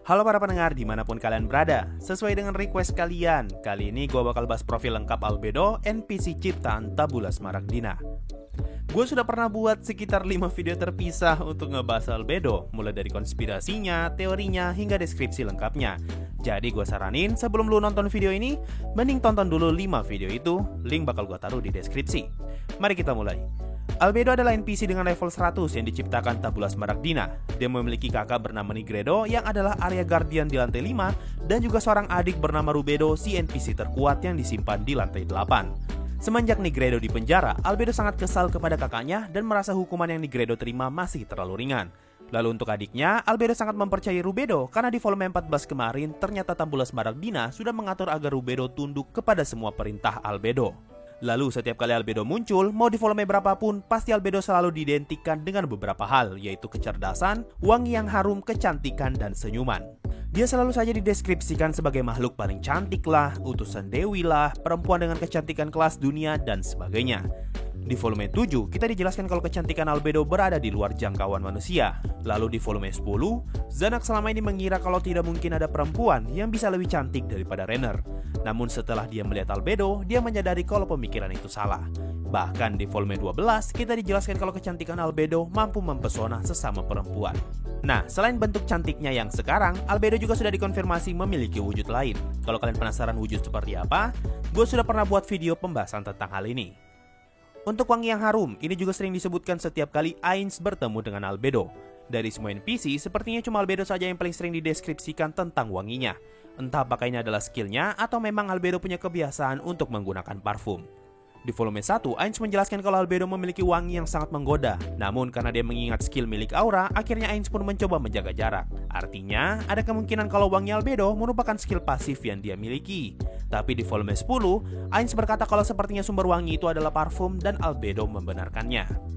Halo para pendengar dimanapun kalian berada. Sesuai dengan request kalian, kali ini gue bakal bahas profil lengkap Albedo, NPC ciptaan Tabula Smaragdina. Gue sudah pernah buat sekitar 5 video terpisah untuk ngebahas Albedo, mulai dari konspirasinya, teorinya, hingga deskripsi lengkapnya. Jadi gue saranin sebelum lu nonton video ini, mending tonton dulu 5 video itu, link bakal gue taruh di deskripsi. Mari kita mulai. Albedo adalah NPC dengan level 100 yang diciptakan Tabula Smaragdina. Dia memiliki kakak bernama Nigredo yang adalah area guardian di lantai 5 dan juga seorang adik bernama Rubedo, si NPC terkuat yang disimpan di lantai 8. Semenjak Nigredo di penjara, Albedo sangat kesal kepada kakaknya dan merasa hukuman yang Nigredo terima masih terlalu ringan. Lalu untuk adiknya, Albedo sangat mempercayai Rubedo karena di volume 14 kemarin ternyata Tabula Smaragdina sudah mengatur agar Rubedo tunduk kepada semua perintah Albedo. Lalu setiap kali Albedo muncul, mau di volume berapapun, pasti Albedo selalu diidentikan dengan beberapa hal, yaitu kecerdasan, wangi yang harum, kecantikan, dan senyuman. Dia selalu saja dideskripsikan sebagai makhluk paling cantik lah, utusan dewi lah, perempuan dengan kecantikan kelas dunia, dan sebagainya. Di volume 7, kita dijelaskan kalau kecantikan Albedo berada di luar jangkauan manusia. Lalu di volume 10, Zanak selama ini mengira kalau tidak mungkin ada perempuan yang bisa lebih cantik daripada Rainer. Namun setelah dia melihat Albedo, dia menyadari kalau pemikiran itu salah. Bahkan di volume 12, kita dijelaskan kalau kecantikan Albedo mampu mempesona sesama perempuan. Nah, selain bentuk cantiknya yang sekarang, Albedo juga sudah dikonfirmasi memiliki wujud lain. Kalau kalian penasaran wujud seperti apa, gue sudah pernah buat video pembahasan tentang hal ini. Untuk wangi yang harum, ini juga sering disebutkan setiap kali Ainz bertemu dengan Albedo. Dari semua NPC, sepertinya cuma Albedo saja yang paling sering dideskripsikan tentang wanginya. Entah apakah ini adalah skillnya atau memang Albedo punya kebiasaan untuk menggunakan parfum. Di volume 1, Ainz menjelaskan kalau Albedo memiliki wangi yang sangat menggoda. Namun karena dia mengingat skill milik Aura, akhirnya Ainz pun mencoba menjaga jarak. Artinya, ada kemungkinan kalau wangi Albedo merupakan skill pasif yang dia miliki. Tapi di volume 10, Ainz berkata kalau sepertinya sumber wangi itu adalah parfum dan Albedo membenarkannya.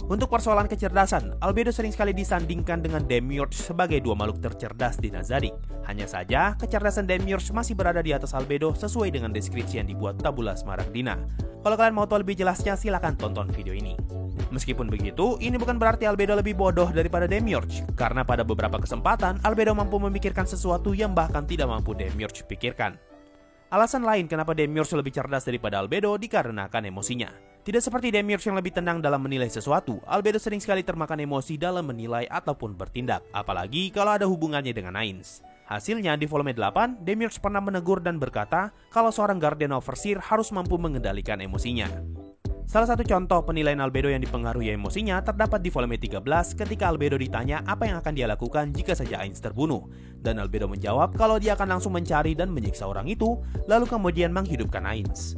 Untuk persoalan kecerdasan, Albedo sering sekali disandingkan dengan Demiurge sebagai dua makhluk tercerdas di Nazarick. Hanya saja, kecerdasan Demiurge masih berada di atas Albedo sesuai dengan deskripsi yang dibuat Tabula Smaragdina. Kalau kalian mau tahu lebih jelasnya, silahkan tonton video ini. Meskipun begitu, ini bukan berarti Albedo lebih bodoh daripada Demiurge, karena pada beberapa kesempatan, Albedo mampu memikirkan sesuatu yang bahkan tidak mampu Demiurge pikirkan. Alasan lain kenapa Demiurge lebih cerdas daripada Albedo dikarenakan emosinya. Tidak seperti Demiurge yang lebih tenang dalam menilai sesuatu, Albedo sering sekali termakan emosi dalam menilai ataupun bertindak, apalagi kalau ada hubungannya dengan Ainz. Hasilnya di volume 8, Demiurge pernah menegur dan berkata kalau seorang Guardian Overseer harus mampu mengendalikan emosinya. Salah satu contoh penilaian Albedo yang dipengaruhi emosinya terdapat di volume 13 ketika Albedo ditanya apa yang akan dia lakukan jika saja Ainz terbunuh. Dan Albedo menjawab kalau dia akan langsung mencari dan menyiksa orang itu, lalu kemudian menghidupkan Ainz.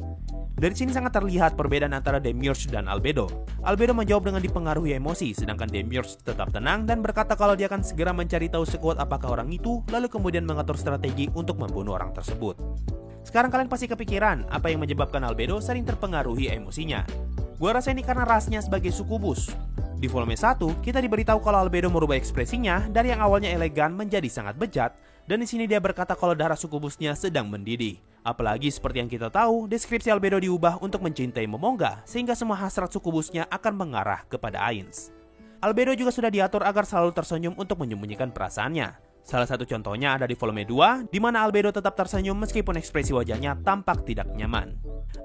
Dari sini sangat terlihat perbedaan antara Demiurge dan Albedo. Albedo menjawab dengan dipengaruhi emosi, sedangkan Demiurge tetap tenang dan berkata kalau dia akan segera mencari tahu sekuat apakah orang itu, lalu kemudian mengatur strategi untuk membunuh orang tersebut. Sekarang kalian pasti kepikiran apa yang menyebabkan Albedo sering terpengaruhi emosinya. Gua rasa ini karena rasnya sebagai sukubus. Di volume 1, kita diberitahu kalau Albedo merubah ekspresinya dari yang awalnya elegan menjadi sangat bejat, dan di sini dia berkata kalau darah sukubusnya sedang mendidih. Apalagi seperti yang kita tahu, deskripsi Albedo diubah untuk mencintai Momonga, sehingga semua hasrat sukubusnya akan mengarah kepada Ainz. Albedo juga sudah diatur agar selalu tersenyum untuk menyembunyikan perasaannya. Salah satu contohnya ada di volume 2, di mana Albedo tetap tersenyum meskipun ekspresi wajahnya tampak tidak nyaman.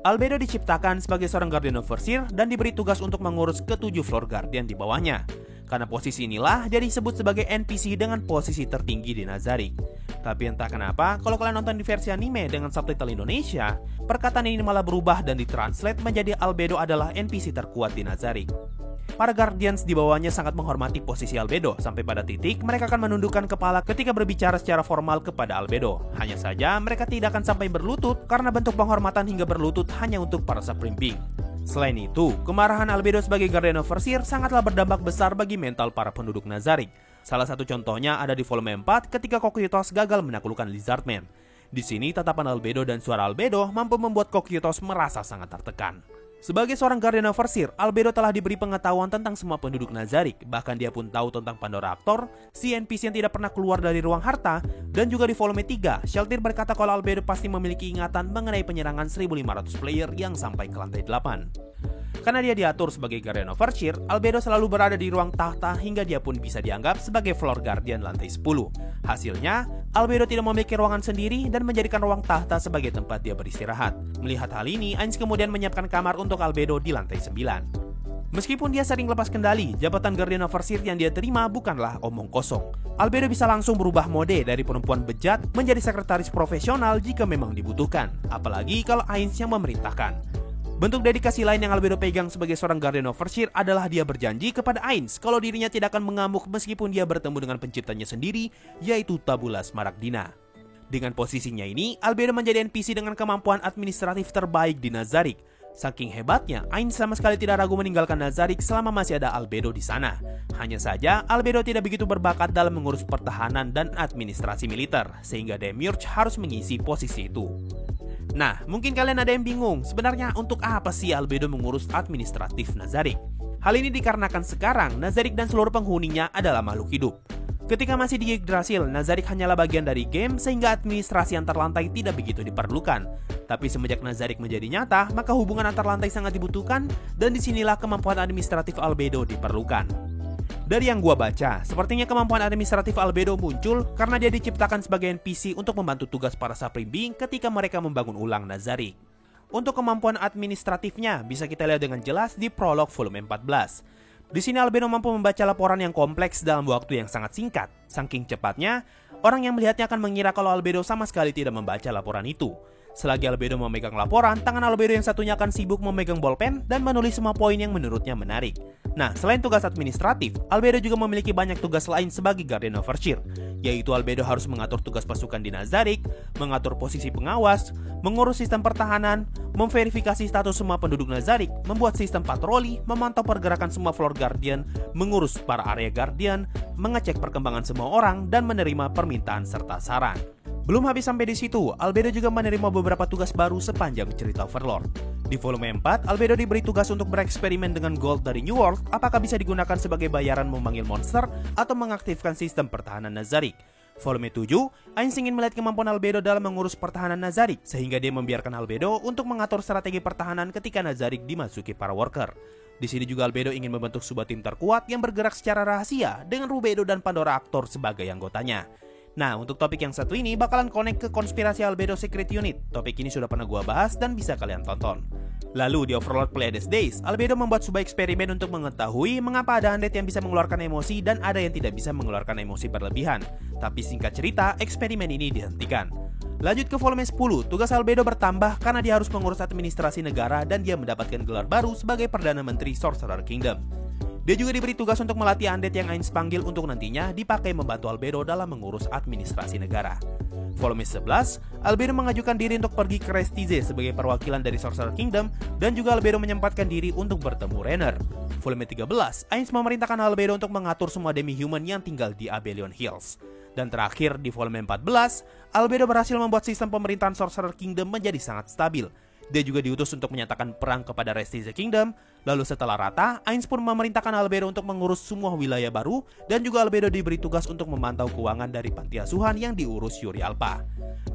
Albedo diciptakan sebagai seorang Guardian Overseer dan diberi tugas untuk mengurus ke-7 floor Guardian di bawahnya. Karena posisi inilah dia disebut sebagai NPC dengan posisi tertinggi di Nazarick. Tapi entah kenapa, kalau kalian nonton di versi anime dengan subtitle Indonesia, perkataan ini malah berubah dan ditranslate menjadi Albedo adalah NPC terkuat di Nazarick. Para Guardians di bawahnya sangat menghormati posisi Albedo, sampai pada titik mereka akan menundukkan kepala ketika berbicara secara formal kepada Albedo. Hanya saja mereka tidak akan sampai berlutut karena bentuk penghormatan hingga berlutut hanya untuk para Supreme. Selain itu, kemarahan Albedo sebagai Guardian Overseer sangatlah berdampak besar bagi mental para penduduk Nazarick. Salah satu contohnya ada di volume 4 ketika Cocytus gagal menaklukkan Lizardman. Di sini tatapan Albedo dan suara Albedo mampu membuat Cocytus merasa sangat tertekan. Sebagai seorang Guardian Overseer, Albedo telah diberi pengetahuan tentang semua penduduk Nazarick. Bahkan dia pun tahu tentang Pandoraptor, si NPC yang tidak pernah keluar dari ruang harta. Dan juga di volume 3, Sheltir berkata kalau Albedo pasti memiliki ingatan mengenai penyerangan 1500 player yang sampai ke lantai 8. Karena dia diatur sebagai Guardian Overseer, Albedo selalu berada di ruang tahta hingga dia pun bisa dianggap sebagai floor guardian lantai 10. Hasilnya, Albedo tidak memiliki ruangan sendiri dan menjadikan ruang tahta sebagai tempat dia beristirahat. Melihat hal ini, Ainz kemudian menyiapkan kamar untuk Albedo di lantai 9. Meskipun dia sering lepas kendali, jabatan Guardian Overseer yang dia terima bukanlah omong kosong. Albedo bisa langsung berubah mode dari perempuan bejat menjadi sekretaris profesional jika memang dibutuhkan, apalagi kalau Ainz yang memerintahkan. Bentuk dedikasi lain yang Albedo pegang sebagai seorang Guardian Overseer adalah dia berjanji kepada Ainz kalau dirinya tidak akan mengamuk meskipun dia bertemu dengan penciptanya sendiri, yaitu Tabula Smaragdina. Dengan posisinya ini, Albedo menjadi NPC dengan kemampuan administratif terbaik di Nazarick. Saking hebatnya, Ainz sama sekali tidak ragu meninggalkan Nazarick selama masih ada Albedo di sana. Hanya saja, Albedo tidak begitu berbakat dalam mengurus pertahanan dan administrasi militer, sehingga Demiurge harus mengisi posisi itu. Nah, mungkin kalian ada yang bingung, sebenarnya untuk apa sih Albedo mengurus administratif Nazarick? Hal ini dikarenakan sekarang Nazarick dan seluruh penghuninya adalah makhluk hidup. Ketika masih di Yggdrasil, Nazarick hanyalah bagian dari game sehingga administrasi antar lantai tidak begitu diperlukan. Tapi semenjak Nazarick menjadi nyata, maka hubungan antar lantai sangat dibutuhkan dan disinilah kemampuan administratif Albedo diperlukan. Dari yang gua baca, sepertinya kemampuan administratif Albedo muncul karena dia diciptakan sebagai NPC untuk membantu tugas para Supreme Being ketika mereka membangun ulang Nazarick. Untuk kemampuan administratifnya bisa kita lihat dengan jelas di prolog volume 14. Di sini Albedo mampu membaca laporan yang kompleks dalam waktu yang sangat singkat. Saking cepatnya, orang yang melihatnya akan mengira kalau Albedo sama sekali tidak membaca laporan itu. Selagi Albedo memegang laporan, tangan Albedo yang satunya akan sibuk memegang bolpen dan menulis semua poin yang menurutnya menarik. Nah, selain tugas administratif, Albedo juga memiliki banyak tugas lain sebagai Guardian Overseer, yaitu Albedo harus mengatur tugas pasukan di Nazarick, mengatur posisi pengawas, mengurus sistem pertahanan, memverifikasi status semua penduduk Nazarick, membuat sistem patroli, memantau pergerakan semua floor guardian, mengurus para area guardian, mengecek perkembangan semua orang, dan menerima permintaan serta saran. Belum habis sampai di situ, Albedo juga menerima beberapa tugas baru sepanjang cerita Overlord. Di volume 4, Albedo diberi tugas untuk bereksperimen dengan gold dari New World, apakah bisa digunakan sebagai bayaran memanggil monster atau mengaktifkan sistem pertahanan Nazarick. Volume 7, Ainz ingin melihat kemampuan Albedo dalam mengurus pertahanan Nazarick, sehingga dia membiarkan Albedo untuk mengatur strategi pertahanan ketika Nazarick dimasuki para worker. Di sini juga Albedo ingin membentuk sebuah tim terkuat yang bergerak secara rahasia dengan Rubedo dan Pandora Actor sebagai anggotanya. Nah, untuk topik yang satu ini bakalan connect ke konspirasi Albedo Secret Unit. Topik ini sudah pernah gua bahas dan bisa kalian tonton. Lalu di Overlord Pleiades Days, Albedo membuat sebuah eksperimen untuk mengetahui mengapa ada undead yang bisa mengeluarkan emosi dan ada yang tidak bisa mengeluarkan emosi berlebihan. Tapi singkat cerita, eksperimen ini dihentikan. Lanjut ke volume 10, tugas Albedo bertambah karena dia harus mengurus administrasi negara dan dia mendapatkan gelar baru sebagai Perdana Menteri Sorcerer Kingdom. Dia juga diberi tugas untuk melatih undead yang Ainz panggil untuk nantinya dipakai membantu Albedo dalam mengurus administrasi negara. Volume 11, Albedo mengajukan diri untuk pergi ke Restize sebagai perwakilan dari Sorcerer Kingdom dan juga Albedo menyempatkan diri untuk bertemu Raynor. Volume 13, Ainz memerintahkan Albedo untuk mengatur semua demi-human yang tinggal di Abelion Hills. Dan terakhir di volume 14, Albedo berhasil membuat sistem pemerintahan Sorcerer Kingdom menjadi sangat stabil. Dia juga diutus untuk menyatakan perang kepada Restize Kingdom. Lalu setelah rata, Ainz pun memerintahkan Albedo untuk mengurus semua wilayah baru dan juga Albedo diberi tugas untuk memantau keuangan dari panti asuhan yang diurus Yuri Alpha.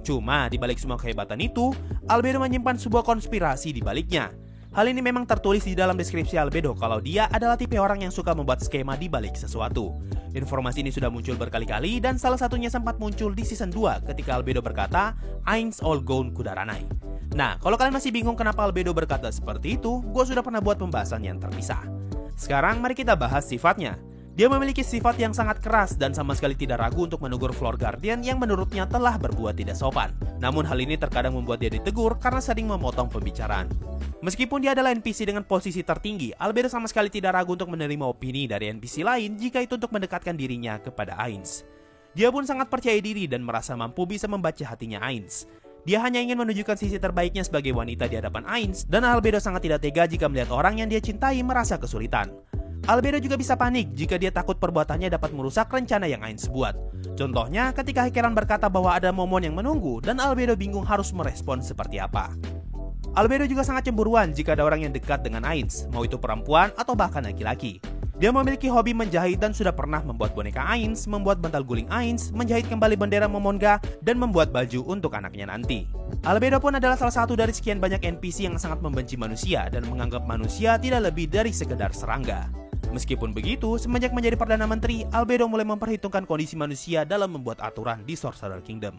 Cuma di balik semua kehebatan itu, Albedo menyimpan sebuah konspirasi di baliknya. Hal ini memang tertulis di dalam deskripsi Albedo kalau dia adalah tipe orang yang suka membuat skema di balik sesuatu. Informasi ini sudah muncul berkali-kali dan salah satunya sempat muncul di season 2 ketika Albedo berkata, Ainz all gone kudaranai. Nah, kalau kalian masih bingung kenapa Albedo berkata seperti itu, gue sudah pernah buat pembahasan yang terpisah. Sekarang mari kita bahas sifatnya. Dia memiliki sifat yang sangat keras dan sama sekali tidak ragu untuk menegur floor guardian yang menurutnya telah berbuat tidak sopan. Namun hal ini terkadang membuat dia ditegur karena sering memotong pembicaraan. Meskipun dia adalah NPC dengan posisi tertinggi, Albedo sama sekali tidak ragu untuk menerima opini dari NPC lain jika itu untuk mendekatkan dirinya kepada Ainz. Dia pun sangat percaya diri dan merasa mampu bisa membaca hatinya Ainz. Dia hanya ingin menunjukkan sisi terbaiknya sebagai wanita di hadapan Ainz, dan Albedo sangat tidak tega jika melihat orang yang dia cintai merasa kesulitan. Albedo juga bisa panik jika dia takut perbuatannya dapat merusak rencana yang Ainz buat. Contohnya ketika Hekeran berkata bahwa ada momon yang menunggu dan Albedo bingung harus merespon seperti apa. Albedo juga sangat cemburuan jika ada orang yang dekat dengan Ainz, mau itu perempuan atau bahkan laki-laki. Dia memiliki hobi menjahit dan sudah pernah membuat boneka Ainz, membuat bantal guling Ainz, menjahit kembali bendera Momonga, dan membuat baju untuk anaknya nanti. Albedo pun adalah salah satu dari sekian banyak NPC yang sangat membenci manusia dan menganggap manusia tidak lebih dari sekedar serangga. Meskipun begitu, semenjak menjadi Perdana Menteri, Albedo mulai memperhitungkan kondisi manusia dalam membuat aturan di Sorcerer Kingdom.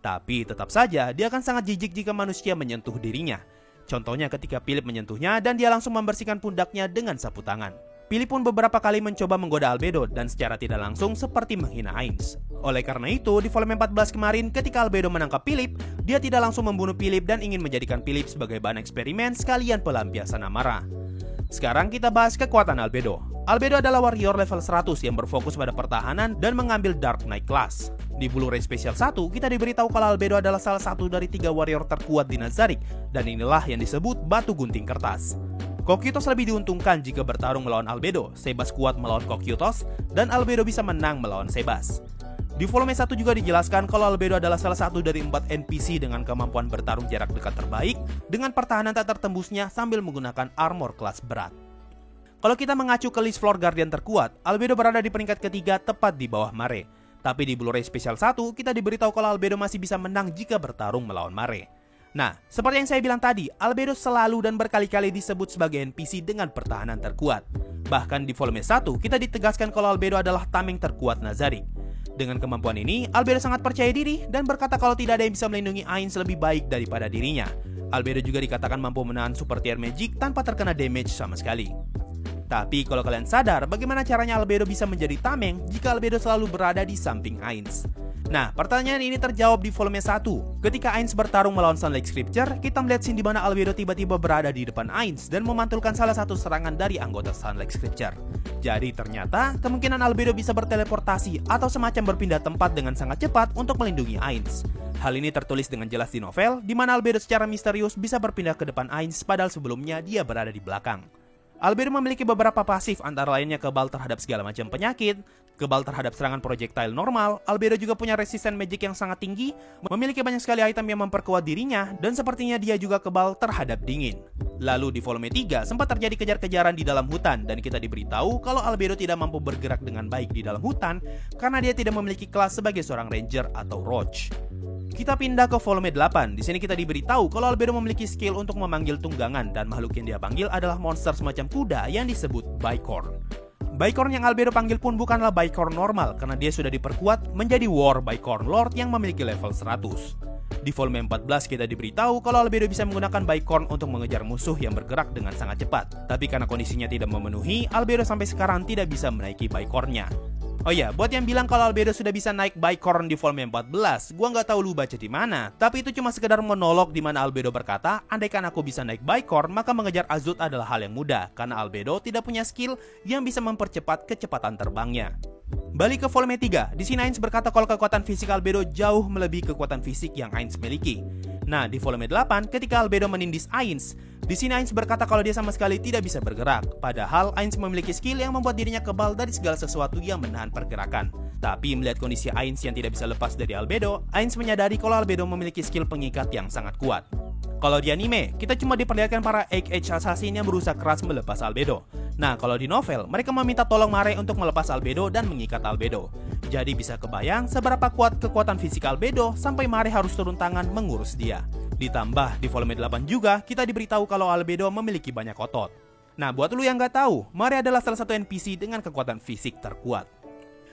Tapi tetap saja, dia akan sangat jijik jika manusia menyentuh dirinya. Contohnya ketika Philip menyentuhnya dan dia langsung membersihkan pundaknya dengan sapu tangan. Philip pun beberapa kali mencoba menggoda Albedo dan secara tidak langsung seperti menghina Ainz. Oleh karena itu, di volume 14 kemarin ketika Albedo menangkap Philip, dia tidak langsung membunuh Philip dan ingin menjadikan Philip sebagai bahan eksperimen sekalian pelampiasan amarah. Sekarang kita bahas kekuatan Albedo. Albedo adalah warrior level 100 yang berfokus pada pertahanan dan mengambil Dark Knight class. Di Blu-ray Special 1, kita diberitahu kalau Albedo adalah salah satu dari 3 warrior terkuat di Nazarick, dan inilah yang disebut batu gunting kertas. Cocytus lebih diuntungkan jika bertarung melawan Albedo, Sebas kuat melawan Cocytus, dan Albedo bisa menang melawan Sebas. Di volume 1 juga dijelaskan kalau Albedo adalah salah satu dari 4 NPC dengan kemampuan bertarung jarak dekat terbaik, dengan pertahanan tak tertembusnya sambil menggunakan armor kelas berat. Kalau kita mengacu ke list floor guardian terkuat, Albedo berada di peringkat ketiga tepat di bawah Mare. Tapi di Blu-ray Special 1, kita diberitahu kalau Albedo masih bisa menang jika bertarung melawan Mare. Nah, seperti yang saya bilang tadi, Albedo selalu dan berkali-kali disebut sebagai NPC dengan pertahanan terkuat. Bahkan di volume 1, kita ditegaskan kalau Albedo adalah tameng terkuat Nazarick. Dengan kemampuan ini, Albedo sangat percaya diri dan berkata kalau tidak ada yang bisa melindungi Ainz lebih baik daripada dirinya. Albedo juga dikatakan mampu menahan super tier magic tanpa terkena damage sama sekali. Tapi kalau kalian sadar, bagaimana caranya Albedo bisa menjadi tameng jika Albedo selalu berada di samping Ainz? Nah, pertanyaan ini terjawab di volume 1. Ketika Ainz bertarung melawan Sunlight Scripture, kita melihat scene di mana Albedo tiba-tiba berada di depan Ainz dan memantulkan salah satu serangan dari anggota Sunlight Scripture. Jadi ternyata, kemungkinan Albedo bisa berteleportasi atau semacam berpindah tempat dengan sangat cepat untuk melindungi Ainz. Hal ini tertulis dengan jelas di novel, di mana Albedo secara misterius bisa berpindah ke depan Ainz padahal sebelumnya dia berada di belakang. Albedo memiliki beberapa pasif, antara lainnya kebal terhadap segala macam penyakit, kebal terhadap serangan projectile normal. Albedo juga punya resisten magic yang sangat tinggi, memiliki banyak sekali item yang memperkuat dirinya, dan sepertinya dia juga kebal terhadap dingin. Lalu di volume 3 sempat terjadi kejar-kejaran di dalam hutan, dan kita diberitahu kalau Albedo tidak mampu bergerak dengan baik di dalam hutan karena dia tidak memiliki kelas sebagai seorang ranger atau roach. Kita pindah ke volume 8. Di sini kita diberitahu kalau Albedo memiliki skill untuk memanggil tunggangan dan makhluk yang dia panggil adalah monster semacam kuda yang disebut Bicorn. Bicorn yang Albedo panggil pun bukanlah Bicorn normal karena dia sudah diperkuat menjadi War Bicorn Lord yang memiliki level 100. Di volume 14 kita diberitahu kalau Albedo bisa menggunakan Bicorn untuk mengejar musuh yang bergerak dengan sangat cepat. Tapi karena kondisinya tidak memenuhi, Albedo sampai sekarang tidak bisa menaiki Bicornnya. Oh ya, buat yang bilang kalau Albedo sudah bisa naik Bicorn di volume 14, gua nggak tahu lu baca di mana. Tapi itu cuma sekedar monolog di mana Albedo berkata, andaikan aku bisa naik Bicorn, maka mengejar Azut adalah hal yang mudah karena Albedo tidak punya skill yang bisa mempercepat kecepatan terbangnya. Balik ke volume 3, di sini Ainz berkata kalau kekuatan fisik Albedo jauh melebihi kekuatan fisik yang Ainz miliki. Nah, di volume 8, ketika Albedo menindis Ainz, di sini Ainz berkata kalau dia sama sekali tidak bisa bergerak. Padahal Ainz memiliki skill yang membuat dirinya kebal dari segala sesuatu yang menahan pergerakan. Tapi melihat kondisi Ainz yang tidak bisa lepas dari Albedo, Ainz menyadari kalau Albedo memiliki skill pengikat yang sangat kuat. Kalau di anime, kita cuma diperlihatkan para Egg Age Assassin yang berusaha keras melepas Albedo. Nah, kalau di novel, mereka meminta tolong Mare untuk melepas Albedo dan mengikat Albedo. Jadi bisa kebayang seberapa kuat kekuatan fisik Albedo sampai Mare harus turun tangan mengurus dia. Ditambah di volume 8 juga, kita diberitahu kalau Albedo memiliki banyak otot. Nah, buat lu yang nggak tahu, Mare adalah salah satu NPC dengan kekuatan fisik terkuat.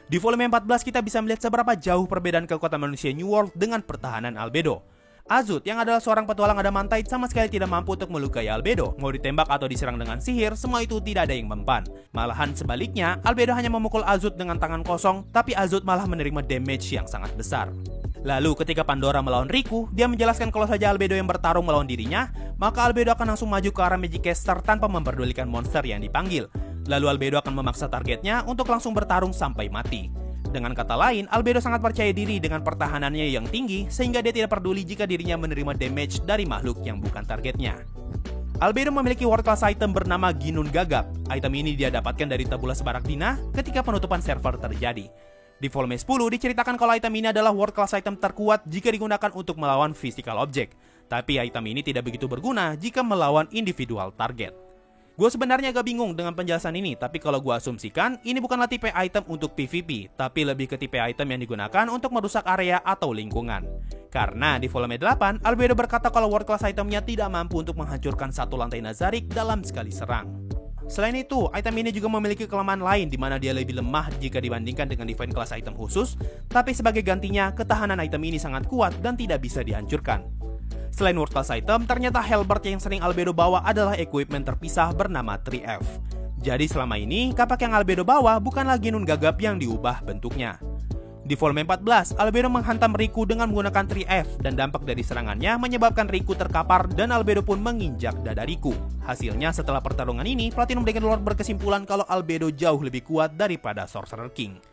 Di volume 14 kita bisa melihat seberapa jauh perbedaan kekuatan manusia New World dengan pertahanan Albedo. Azut yang adalah seorang petualang Adamantite sama sekali tidak mampu untuk melukai Albedo. Mau ditembak atau diserang dengan sihir, semua itu tidak ada yang mempan. Malahan sebaliknya, Albedo hanya memukul Azut dengan tangan kosong, tapi Azut malah menerima damage yang sangat besar. Lalu ketika Pandora melawan Riku, dia menjelaskan kalau saja Albedo yang bertarung melawan dirinya, maka Albedo akan langsung maju ke arah Magicaster tanpa memperdulikan monster yang dipanggil. Lalu Albedo akan memaksa targetnya untuk langsung bertarung sampai mati. Dengan kata lain, Albedo sangat percaya diri dengan pertahanannya yang tinggi sehingga dia tidak peduli jika dirinya menerima damage dari makhluk yang bukan targetnya. Albedo memiliki world class item bernama Ginun Gagap. Item ini dia dapatkan dari Tabula Smaragdina ketika penutupan server terjadi. Di volume 10 diceritakan kalau item ini adalah world class item terkuat jika digunakan untuk melawan physical object. Tapi item ini tidak begitu berguna jika melawan individual target. Gue sebenarnya agak bingung dengan penjelasan ini, tapi kalau gue asumsikan, ini bukanlah tipe item untuk PvP, tapi lebih ke tipe item yang digunakan untuk merusak area atau lingkungan. Karena di volume 8, Albedo berkata kalau world class itemnya tidak mampu untuk menghancurkan satu lantai Nazarick dalam sekali serang. Selain itu, item ini juga memiliki kelemahan lain di mana dia lebih lemah jika dibandingkan dengan Divine Class item khusus, tapi sebagai gantinya, ketahanan item ini sangat kuat dan tidak bisa dihancurkan. Selain world class item, ternyata Halberd yang sering Albedo bawa adalah equipment terpisah bernama 3F. Jadi selama ini, kapak yang Albedo bawa bukan lagi Nun Gagap yang diubah bentuknya. Di volume 14, Albedo menghantam Riku dengan menggunakan 3F dan dampak dari serangannya menyebabkan Riku terkapar dan Albedo pun menginjak dada Riku. Hasilnya setelah pertarungan ini, Platinum Dragon Lord berkesimpulan kalau Albedo jauh lebih kuat daripada Sorcerer King.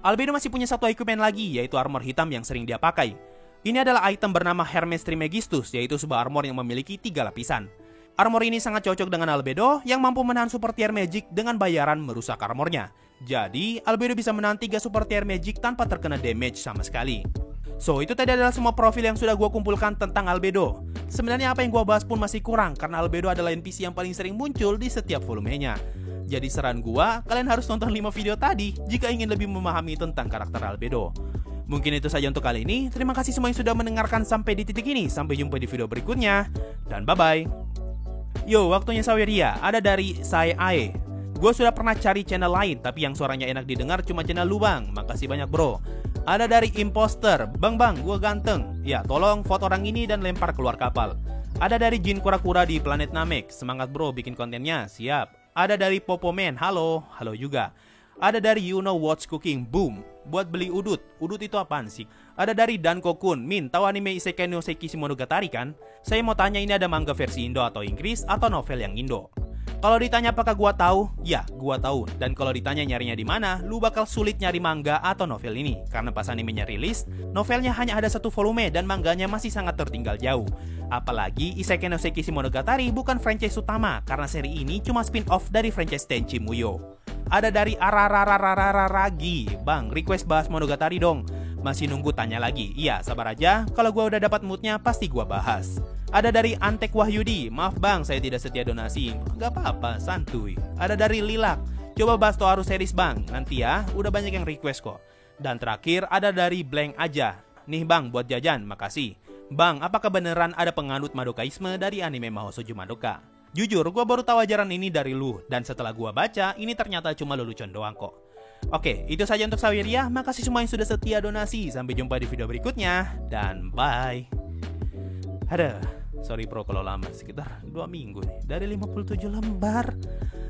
Albedo masih punya satu equipment lagi, yaitu armor hitam yang sering dia pakai. Ini adalah item bernama Hermes Trismegistus, yaitu sebuah armor yang memiliki 3 lapisan. Armor ini sangat cocok dengan Albedo yang mampu menahan Super Tier Magic dengan bayaran merusak armornya. Jadi, Albedo bisa menahan 3 Super Tier Magic tanpa terkena damage sama sekali. So, itu tadi adalah semua profil yang sudah gue kumpulkan tentang Albedo. Sebenarnya apa yang gue bahas pun masih kurang, karena Albedo adalah NPC yang paling sering muncul di setiap volumenya. Jadi saran gue, kalian harus nonton 5 video tadi jika ingin lebih memahami tentang karakter Albedo. Mungkin itu saja untuk kali ini. Terima kasih semua yang sudah mendengarkan sampai di titik ini. Sampai jumpa di video berikutnya. Dan bye-bye. Yo, waktunya Saweria. Ada dari Saya Ae. Gue sudah pernah cari channel lain, tapi yang suaranya enak didengar cuma channel lu bang. Makasih banyak bro. Ada dari Imposter. Bang, gue ganteng. Ya, tolong foto orang ini dan lempar keluar kapal. Ada dari Jin Kura-Kura di Planet Namek. Semangat bro bikin kontennya. Siap. Ada dari Popoman. Halo juga. Ada dari You Know What's Cooking, boom, buat beli udut. Udut itu apaan sih? Ada dari Danko Kun, Min, tahu anime Isekai no Sekimonogatari kan? Saya mau tanya ini ada manga versi Indo atau Inggris atau novel yang Indo? Kalau ditanya apakah gua tahu? Ya, gua tahu. Dan kalau ditanya nyarinya di mana, lu bakal sulit nyari manga atau novel ini. Karena pas animenya rilis, novelnya hanya ada 1 volume dan manganya masih sangat tertinggal jauh. Apalagi Isekai no Sekimonogatari bukan franchise utama, karena seri ini cuma spin-off dari franchise Tenchi Muyo. Ada dari Ararararararagi, bang, request bahas Monogatari dong. Masih nunggu tanya lagi. Iya, sabar aja. Kalau gua udah dapat moodnya, pasti gua bahas. Ada dari Antek Wahyudi. Maaf bang, saya tidak setia donasi. Gak apa-apa, santuy. Ada dari Lilak. Coba bahas Toaru series bang. Nanti ya, udah banyak yang request kok. Dan terakhir ada dari Blank aja. Nih bang, buat jajan, makasih. Bang, apakah beneran ada penganut Madokaisme dari anime Mahoushoujo Madoka? Jujur, gue baru tahu ajaran ini dari lu. Dan setelah gue baca, ini ternyata cuma lelucon doang kok. Oke, itu saja untuk Saweria. Makasih semua yang sudah setia donasi. Sampai jumpa di video berikutnya. Dan bye. Aduh, sorry bro kalau lama. Sekitar 2 minggu nih. Dari 57 lembar,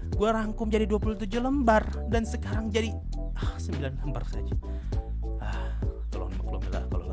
gue rangkum jadi 27 lembar. Dan sekarang jadi 9 lembar saja. Tolong maklumilah kalau